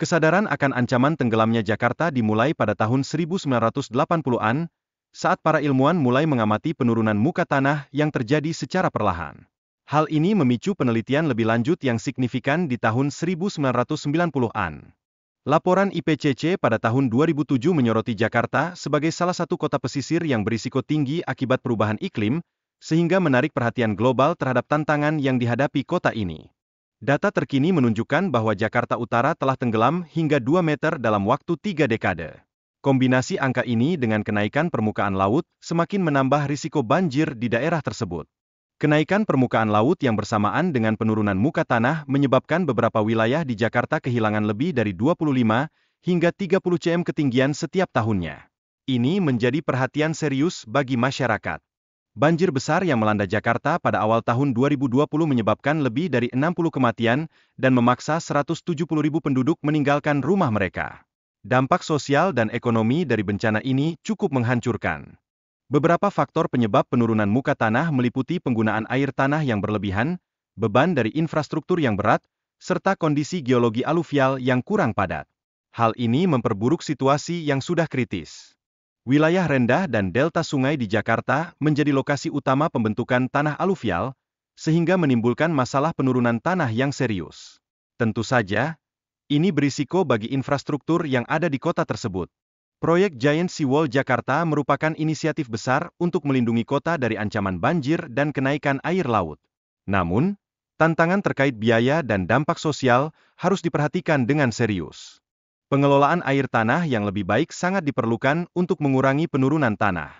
Kesadaran akan ancaman tenggelamnya Jakarta dimulai pada tahun 1980-an, saat para ilmuwan mulai mengamati penurunan muka tanah yang terjadi secara perlahan. Hal ini memicu penelitian lebih lanjut yang signifikan di tahun 1990-an. Laporan IPCC pada tahun 2007 menyoroti Jakarta sebagai salah satu kota pesisir yang berisiko tinggi akibat perubahan iklim, sehingga menarik perhatian global terhadap tantangan yang dihadapi kota ini. Data terkini menunjukkan bahwa Jakarta Utara telah tenggelam hingga 2 meter dalam waktu 3 dekade. Kombinasi angka ini dengan kenaikan permukaan laut semakin menambah risiko banjir di daerah tersebut. Kenaikan permukaan laut yang bersamaan dengan penurunan muka tanah menyebabkan beberapa wilayah di Jakarta kehilangan lebih dari 25 hingga 30 cm ketinggian setiap tahunnya. Ini menjadi perhatian serius bagi masyarakat. Banjir besar yang melanda Jakarta pada awal tahun 2020 menyebabkan lebih dari 60 kematian dan memaksa 170.000 penduduk meninggalkan rumah mereka. Dampak sosial dan ekonomi dari bencana ini cukup menghancurkan. Beberapa faktor penyebab penurunan muka tanah meliputi penggunaan air tanah yang berlebihan, beban dari infrastruktur yang berat, serta kondisi geologi aluvial yang kurang padat. Hal ini memperburuk situasi yang sudah kritis. Wilayah rendah dan delta sungai di Jakarta menjadi lokasi utama pembentukan tanah aluvial, sehingga menimbulkan masalah penurunan tanah yang serius. Tentu saja, ini berisiko bagi infrastruktur yang ada di kota tersebut. Proyek Giant Seawall Jakarta merupakan inisiatif besar untuk melindungi kota dari ancaman banjir dan kenaikan air laut. Namun, tantangan terkait biaya dan dampak sosial harus diperhatikan dengan serius. Pengelolaan air tanah yang lebih baik sangat diperlukan untuk mengurangi penurunan tanah.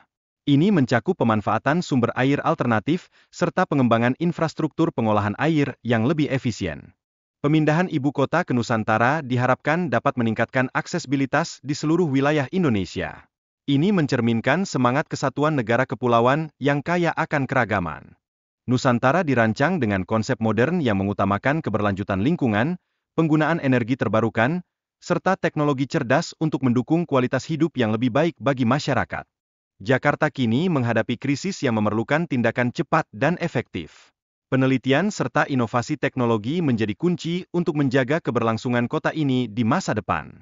Ini mencakup pemanfaatan sumber air alternatif, serta pengembangan infrastruktur pengolahan air yang lebih efisien. Pemindahan ibu kota ke Nusantara diharapkan dapat meningkatkan aksesibilitas di seluruh wilayah Indonesia. Ini mencerminkan semangat kesatuan negara kepulauan yang kaya akan keragaman. Nusantara dirancang dengan konsep modern yang mengutamakan keberlanjutan lingkungan, penggunaan energi terbarukan, serta teknologi cerdas untuk mendukung kualitas hidup yang lebih baik bagi masyarakat. Jakarta kini menghadapi krisis yang memerlukan tindakan cepat dan efektif. Penelitian serta inovasi teknologi menjadi kunci untuk menjaga keberlangsungan kota ini di masa depan.